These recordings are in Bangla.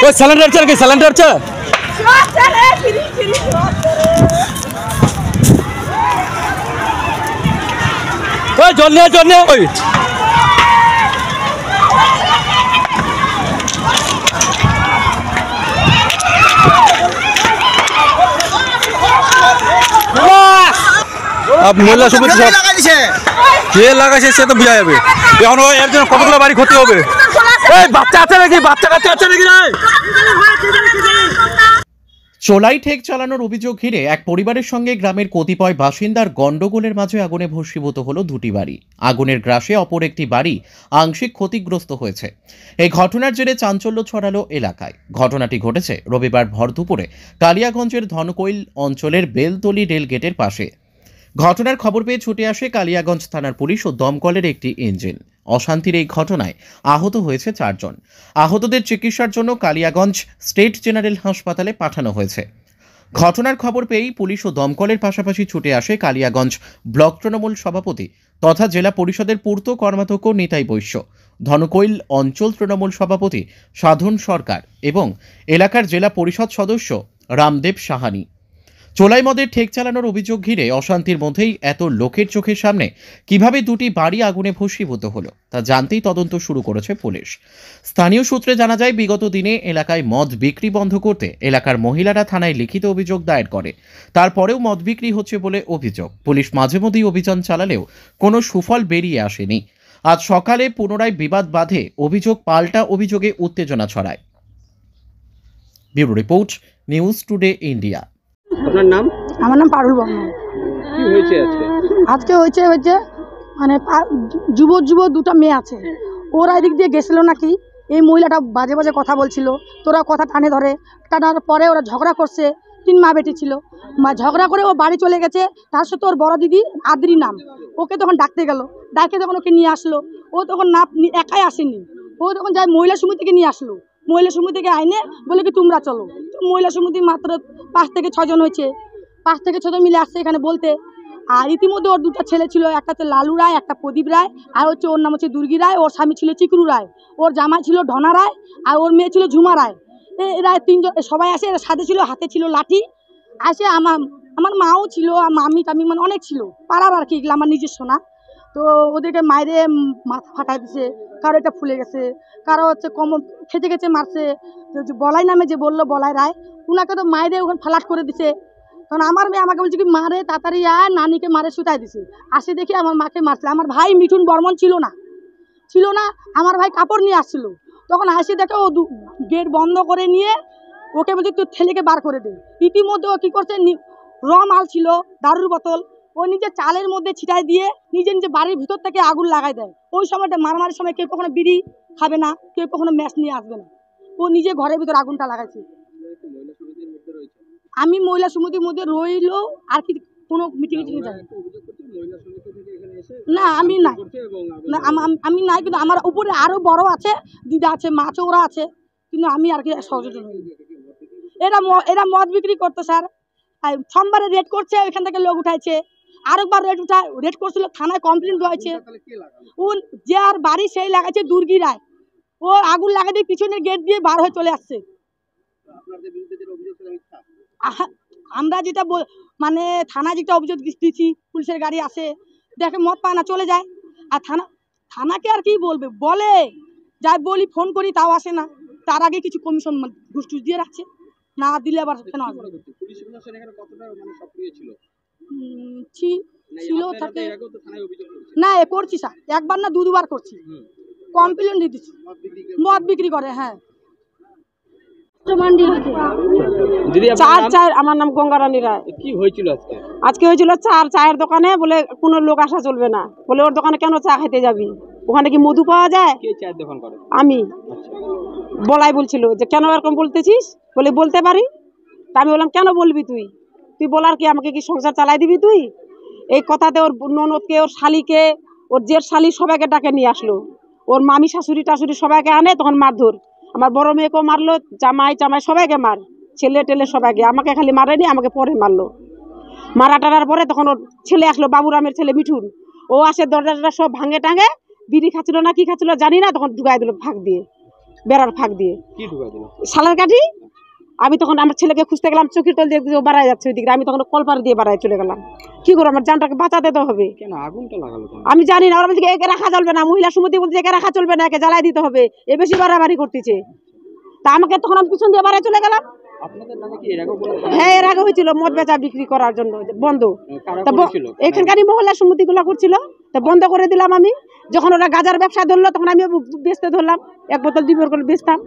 ওই সিলিন্ডার চল, কি সিলিন্ডার চল, ওই জল নিয়ে ওই মহিলা সমিতি কে লাগাইছে সে তো বোঝা যাবে। এখন এর জন্য কতগুলো বাড়ি ক্ষতি হবে। এই বাচ্চা আছে নাকি, বাচ্চা কাচ্চা আছে নাকি? চোলাই ঠেক চালানোর অভিযোগ ঘিরে এক পরিবারের সঙ্গে গ্রামের কতিপয় বাসিন্দার গন্ডগোলের মাঝে আগুনে ভস্মীভূত হলো দুটি বাড়ি। আগুনের গ্রাসে অপর একটি বাড়ি আংশিক ক্ষতিগ্রস্ত হয়েছে। এই ঘটনার জেরে চাঞ্চল্য ছড়ালো এলাকায়। ঘটনাটি ঘটেছে রবিবার ভর দুপুরে কালিয়াগঞ্জের ধনকৈল অঞ্চলের বেলতলি রেলগেটের পাশে। ঘটনার খবর পেয়ে ছুটে আসে কালিয়াগঞ্জ থানার পুলিশ ও দমকলের একটি ইঞ্জিন। অশান্তির এই ঘটনায় আহত হয়েছে 4 জন। আহতদের চিকিৎসার জন্য কালিয়াগঞ্জ স্টেট জেনারেল হাসপাতালে পাঠানো হয়েছে। ঘটনার খবর পেয়েই পুলিশ ও দমকলের পাশাপাশি ছুটে আসে কালিয়াগঞ্জ ব্লক তৃণমূল সভাপতি তথা জেলা পরিষদের পূর্ত কর্মাধ্যক্ষ নিতাই বৈশ্য, ধনকৈল অঞ্চল তৃণমূল সভাপতি সাধন সরকার এবং এলাকার জেলা পরিষদ সদস্য রামদেব সাহানি। চোলাই মদের ঠেক চালানোর অভিযোগ ঘিরে অশান্তির মধ্যেই এত লোকের চোখের সামনে কিভাবে দুটি বাড়ি আগুনে ভস্মীভূত হলো তা জানতেই তদন্ত শুরু করেছে পুলিশ। স্থানীয় সূত্রে জানা যায়, বিগত দিনে এলাকায় মদ বিক্রি বন্ধ করতে এলাকার মহিলারা থানায় লিখিত অভিযোগ দায়ের করে। তারপরেও মদ বিক্রি হচ্ছে বলে অভিযোগ। পুলিশ মাঝে মধ্যেই অভিযান চালালেও কোনো সুফল বেরিয়ে আসেনি। আজ সকালে পুনরায় বিবাদ বাধে, অভিযোগ পাল্টা অভিযোগে উত্তেজনা ছড়ায়। Bureau report, news today India. আপনার নাম? আমার নাম পারুল বর্মন। কি হয়েছে আজকে? আজকে হয়েছে মানে যুব দুটো মেয়ে আছে, ওরা এদিক দিয়ে গেছিল নাকি, এই মহিলাটা বাজে বাজে কথা বলছিল, তোরা কথা টানে ধরে, টানার পরে ওরা ঝগড়া করছে। 3 মা বেটি ছিল, ঝগড়া করে ও বাড়ি চলে গেছে। তার সাথে ওর বড় দিদি আদ্রি নাম, ওকে তখন ডাকতে গেল, ডাকে তখন ওকে নিয়ে আসলো। ও তখন না একাই আসেনি, ও তখন যায় মহিলা সমিতিকে নিয়ে আসলো। মহিলা সমিতিকে আইনে বলে কি তোমরা চলো। তো মহিলা সমিতি মাত্র 5 থেকে 6 জন হয়েছে, 5 থেকে 6 জন মিলে আসছে এখানে বলতে। আর ইতিমধ্যে ওর 2টা ছেলে ছিল, একটা হচ্ছে লালু রায়, একটা প্রদীপ রায়, আর হচ্ছে ওর নাম হচ্ছে দুর্গি রায়। ওর স্বামী ছিল চিকরু রায়, ওর জামাই ছিল ঢনা রায়, আর ওর মেয়ে ছিল ঝুমা রায়। এরা 3 জন সবাই আসে, এরা সাথে ছিল, হাতে ছিল লাঠি। আসে আমার মাও ছিল, মামি টামি মানে অনেক ছিল, পাড়ার আর কি, এগুলো আমার নিজস্ব না। তো ওদেরকে মায়েরে মাথা ফাটাই দিছে, কারো এটা ফুলে গেছে, কারো হচ্ছে খেতে খেতে মারছে। বলাই নামে যে বললো বলাই রায়, ওনাকে তো মায়েরে ওখানে ফ্লাট করে দিছে। কারণ আমার মেয়ে আমাকে বলছে কি মারে তাড়াতাড়ি আয়, নানিকে মারে শুতাই দিছে। আসে দেখি আমার মাকে মারছে। আমার ভাই মিঠুন বর্মন ছিল না, আমার ভাই কাপড় নিয়ে আসছিল। তখন আসে দেখে ও গেট বন্ধ করে নিয়ে ওকে বলছে তুই ছেলেকে বার করে দে। ইতিমধ্যে ও কী করছে, মাল ছিল, দারুর বোতল, ও নিজে চালের মধ্যে ছিটাই দিয়ে নিজে নিজে বাড়ির ভিতর থেকে আগুন লাগাই দেয়। ওই সময়টা মারামারির সময় কেউ কখনো বিড়ি খাবে না, কেউ কখনো ম্যাচ নিয়ে আসবে না, ও নিজে ঘরের ভিতর আগুনটা লাগাইছে। আমি মহিলা সমিতির মধ্যে রইল আর কি কোনো মিটিং যাই না, আমি নাই, আমি নাই, কিন্তু আমার উপরে আরো বড় আছে, দিদা আছে, মা আছে, ওরা আছে, কিন্তু আমি আর কি সচেতন হই। এরা মদ বিক্রি করতো স্যার, সোমবারে রেড করছে, ওইখান থেকে লোক উঠাইছে। আরেকবার রেড করছিল, থানায় কমপ্লেন হয়েছে। যে আর বাড়ি সেই লাগাইছে দুর্গি রায়, ও আগুন লাগাই দিয়ে পিছনের গেট দিয়ে বার হয়ে চলে আসছে। আমরা যেটা মানে থানা যেটা অভিযোগ দিচ্ছি, পুলিশের গাড়ি আসে, দেখে মদ পায় না চলে যায়। আর থানাকে আর কি বলবে, বলে যাই বলি ফোন করি তাও আসে না। তার আগে কিছু কমিশন ঘুষ টুস দিয়ে রাখছে, না দিলে আবার কেন আসবে ছিল থাকে না। করছি স্যার, একবার না 2 বার করছি, কমপ্লেন দিয়ে দিচ্ছি মদ বিক্রি করে। হ্যাঁ, আমার নাম গঙ্গারানী রায়। কি হয়েছিল আজকে? আজকে হয়েছিল চায়ের দোকানে, বলে কোনো লোক আসা চলবে না, বলে ওর দোকানে কেন চা খেতে যাবি, ওখানে কি মধু পাওয়া যায়? কে চায়ের দোকান করে? আমি। বলাই বলছিল যে কেন এরকম বলতেছিস, বলে বলতে পারি। তা আমি বললাম কেন বলবি তুই বলার কি, আমাকে কি সংসার চালাই দিবি তুই? এই কথাতে ওর ননদকে, ওর শালিকে, ওর জের শালি সবাইকে ডাকে নিয়ে আসলো। ওর মামি শাশুড়ি টাশুড়ি সবাইকে আনে, তখন মারধর। আমার বড় মেয়েকেও মারলো, জামাই সবাইকে মার, ছেলে টেলে সবাইকে। আমাকে খালি মারেনি, আমাকে পরে মারলো। মারা টারার পরে তখন ওর ছেলে আসলো, বাবুরামের ছেলে মিঠুন, ও আসে, দরজাটা সব ভাঙে টাঙে বিড়ি খাচ্ছিল না কি খাচ্ছিল জানি না, তখন ঢুকাই দিল ফাঁক দিয়ে, বেড়ার ফাঁক দিয়ে কি ঢুকাই দিল? শালার কাঠি। আমি তখন আমার ছেলেকে খুঁজতে গেলাম, চোখের তল দিয়ে বাড়ায় যাচ্ছে ওইদিকে, আমি তখন কলপার দিয়ে বাড়ায় চলে গেলাম। কি করবো, আমার জানটাকে বাঁচাতে তো হবে। কেন আগুনটা লাগালো কেন? আমি জানি না, ওরা বলছে একে রাখা চলবে না, মহিলা সমিতি বলছে একে রাখা চলবে না, একে জ্বালাই দিতে হবে, এ বেশি বাড়াবাড়ি করতেছে। তা আমাকে তখন আমি পিছন দিয়ে বাড়ায় চলে গেলাম। আপনাদের নামে কি এর আগে কোনো হ্যাঁ, এর আগে হয়েছিল মদ বেচা বিক্রি করার জন্য বন্ধ। কারা তা করেছিল? এখানকারই মহিলা সমিতি গুলা করছিল, তা বন্ধ করে দিলাম আমি। যখন ওরা গাজার ব্যবসা ধরলো তখন আমি বেচতে ধরলাম, 1 বোতল 2 বোতল বেচতাম।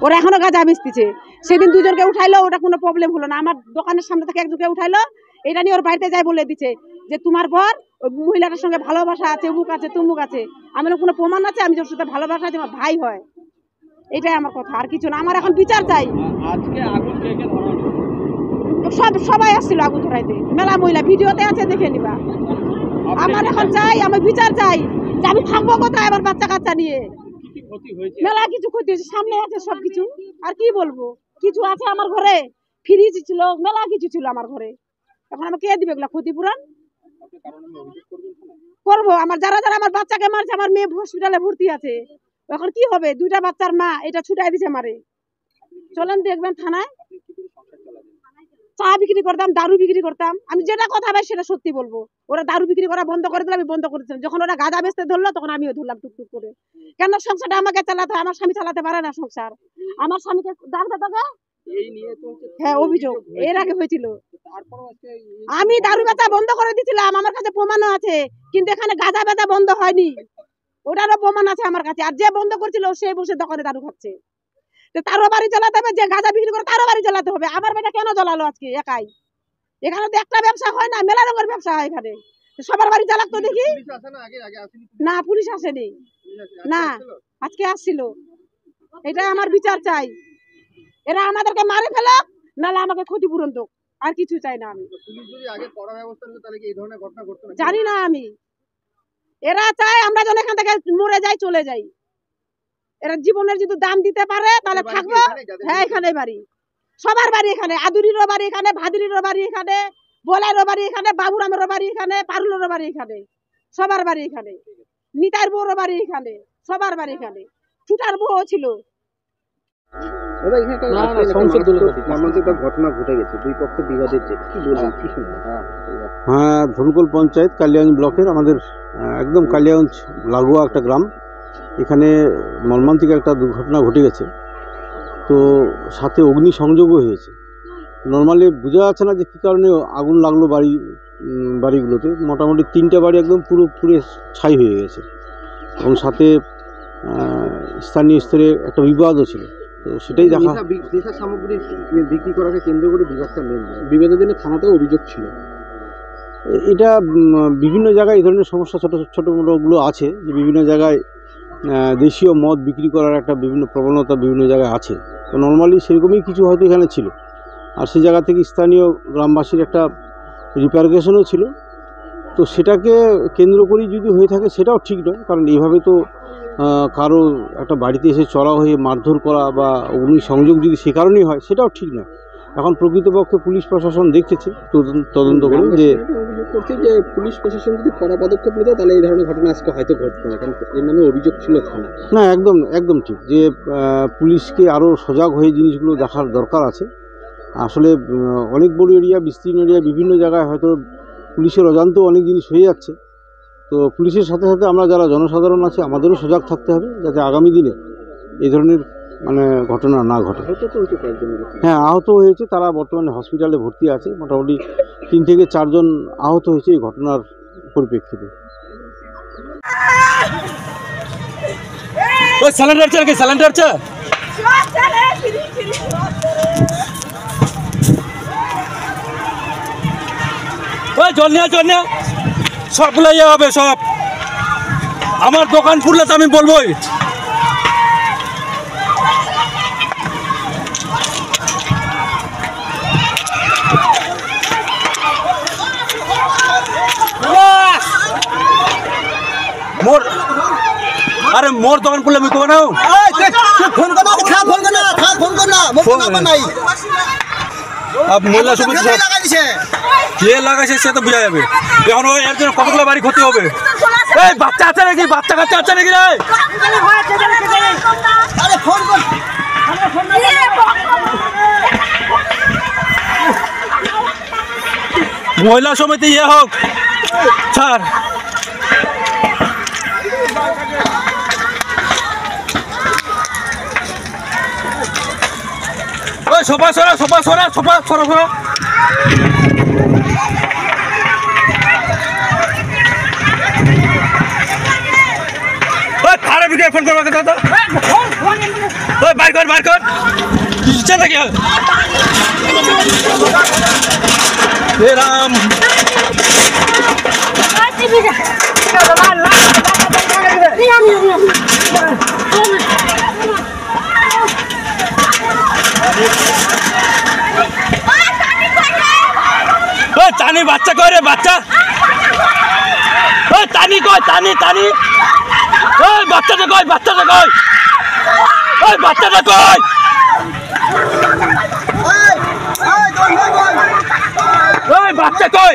ওরা এখনো গাঁজা বেচতেছে। সেদিন 2 জনকে উঠাইলো, ওটা কোনো প্রবলেম হলো না। আমার দোকানের সামনে থেকে একজনকে উঠাইলো, এটা নিয়ে ওর বাড়িতে যাই বলে দিচ্ছে যে তোমার পর ওই মহিলাটার সঙ্গে ভালোবাসা আছে, অমুক আছে তমুক আছে। আমি কোনো প্রমাণ আছে, আমি ওর সাথে ভালোবাসা আছে, আমার ভাই হয়, এটাই আমার কথা, আর কিছু না। আমার এখন বিচার চাই। আজকে আগুন কে কে ধরালো? সবাই আসছিল আগুন ধরাইতে, মেলা মহিলা, ভিডিওতে আছে, দেখে নিবা। আমার এখন চাই, আমি বিচার চাই যে আমি থাকবো কোথায় আমার বাচ্চা কাচ্চা নিয়ে। কি ক্ষতি হয়েছে? মেলা কিছু ক্ষতি হয়েছে, সামনে আছে সবকিছু, আর কি বলবো। কিছু আছে আমার ঘরে, ফ্রিজ ছিল, মেলা কিছু ছিল আমার ঘরে। এখন আমাকে কে দিবে এগুলা ক্ষতিপূরণ? আপনি কারণ আমি অভিযোগ করবেন না? করবো। আমার যারা যারা আমার বাচ্চাকে মারছে, আমার মেয়ে হসপিটালে ভর্তি আছে, এখন কি হবে? 2টা বাচ্চার মা, এটা ছুটাই দিছে মারে। চলেন দেখবেন থানায়। চা বিক্রি করতাম, দারু বিক্রি করতাম, আমি যেটা কথা ভাই সেটা সত্যি বলবো। ওরা দারু বিক্রি করা বন্ধ করে দিল, আমি বন্ধ করেছিলাম। যখন ওরা গাঁজা বেচতে ধরলো তখন আমিও ধরলাম টুকটুক করে। কেন সংসারটা আমাকে চালাতে হয়? আমার স্বামী চালাতে পারে না সংসার। আমার স্বামীকে ডাকতে তোকে। এই নিয়ে তো হ্যাঁ, অভিযোগ এর আগে হয়েছিল। তারপরও আজকে আমি দারু বেচা বন্ধ করে দিয়েছিলাম, আমার কাছে প্রমাণও আছে, কিন্তু এখানে গাঁজা বেচা বন্ধ হয়নি, ওটারও প্রমাণ আছে আমার কাছে। আর যে বন্ধ করছিল সে বসে দোকানে দারু খাচ্ছে। তারও বাড়ি জ্বালাতে হবে, যে গাঁজা বিক্রি করে তারও বাড়ি জ্বালাতে হবে। আমার বেটা কেন জ্বালালো আজকে একাই? এখানে তো একটা ব্যবসা হয় না, মেলা রঙের ব্যবসা হয় এখানে। সবার বাড়ি জ্বালাক তো দেখি। না, পুলিশ আসেনি না, আজকে আসছিল। এটা আমার বিচার চাই। এরা আমাদেরকে মারে ফেলো, নাহলে আমাকে ক্ষতিপূরণ হোক, আর কিছু চাই না আমি। জানি না আমি, এরা চায় আমরা যেন এখান থেকে মরে যাই, চলে যাই। এরা জীবনের যদি দাম দিতে পারে তাহলে থাকবো। হ্যাঁ, এখানে বাড়ি, সবার বাড়ি এখানে, আদুরিরও বাড়ি এখানে, ভাদুরিরও বাড়ি এখানে, বলাইরও বাড়ি এখানে, বাবুরামেরও বাড়ি এখানে, পারুলেরও বাড়ি এখানে, সবার বাড়ি এখানে, নিতাইর বউরও বাড়ি এখানে, সবার বাড়ি এখানে। ছুটার বউ ছিল। ঘটনা ঘটে গেছে, দুই পক্ষ বিবাদের জেরে, কি বলবেন, কি শুনবেন? হ্যাঁ, ধনকুল পঞ্চায়েত কালিয়াগঞ্জ ব্লকের আমাদের একদম কালিয়াগঞ্জ লাগোয়া একটা গ্রাম। এখানে মর্মান্তিক একটা দুর্ঘটনা ঘটে গেছে, তো সাথে অগ্নি সংযোগও হয়েছে। নর্মালি বোঝা যাচ্ছে না যে কী কারণে আগুন লাগলো বাড়িগুলোতে। মোটামুটি 3টে বাড়ি একদম পুরো ছাই হয়ে গেছে, এবং সাথে স্থানীয় স্তরে একটা বিবাদও ছিল। তো সেটাই দেখা, নেশা সামগ্রী বিক্রি করাকে কেন্দ্র করে বিবাদটা মেন, বিবাদের জন্য থানাতেও অভিযোগ ছিল। এটা বিভিন্ন জায়গায় এই ধরনের সমস্যা ছোটো মোটোগুলো আছে, যে বিভিন্ন জায়গায় দেশীয় মদ বিক্রি করার একটা বিভিন্ন প্রবণতা বিভিন্ন জায়গায় আছে। তো নর্মালি সেরকমই কিছু হয়তো এখানে ছিল, আর সেই জায়গা থেকে স্থানীয় গ্রামবাসীর একটা রিপারকেশনও ছিল। তো সেটাকে কেন্দ্র করেই যদি হয়ে থাকে সেটাও ঠিক নয়, কারণ এইভাবে তো কারো একটা বাড়িতে এসে চড়া হয়ে মারধর করা বা অগ্নি সংযোগ যদি সে কারণেই হয় সেটাও ঠিক নয়। এখন প্রকৃতপক্ষে পুলিশ প্রশাসন দেখতেছে তদন্ত করে যে করছে যে পুলিশ প্রশাসন যদি কড়া পদক্ষেপ নিত তাহলে এই ধরনের ঘটনা আজকে হয়তো ঘটতো না, কারণ এর নামে অভিযোগ ছিল থানা। না, একদম ঠিক যে পুলিশকে আরও সজাগ হয়ে জিনিসগুলো দেখার দরকার আছে। আসলে অনেক বড় এরিয়া, বিস্তীর্ণ এরিয়া, বিভিন্ন জায়গায় হয়তো পুলিশের অজান্তেও অনেক জিনিস হয়ে যাচ্ছে। তো পুলিশের সাথে সাথে আমরা যারা জনসাধারণ আছে আমাদেরও সজাগ থাকতে হবে, যাতে আগামী দিনে এই ধরনের ঘটনা না ঘটে। হ্যাঁ, আহত হয়েছে, তারা বর্তমানে হসপিটালে ভর্তি আছে। মোটামুটি 3 থেকে 4 জন আহত হয়েছে এই ঘটনার পরিপ্রেক্ষিতে। জল নিয়ে সবগুলো ইয়ে হবে সব। আমার দোকান পুরলে তো আমি বলবোই। মোর দোকান পুরলে আমি কব না। ফোন কর না, মহিলা সমিতি সব কে লাগাইছে সে তো বোঝা যাবে। এখন ওই এর জন্য কতগুলো বাড়ি ক্ষতি হবে। এই বাচ্চা আছে নাকি, বাচ্চা কাচ্চা আছে নাকি রে? মহিলা সমিতি ইয়ে হোক স্যার। ওই সোফা সরা, সোফা সরা, সোফা সরা সরা। ওই থানা বিকে ফোন করবা কথা তো। ওই বাইর কর, বাইর কর। কিছু চান নাকি? হে রাম। ওই টানি বাচ্চা কই রে, বাচ্চা? ওই টানি কই, টানি টানি। ওই বাচ্চাটা কই, বাচ্চাটা কই? ওই বাচ্চাটা কই? ওই বাচ্চা কই?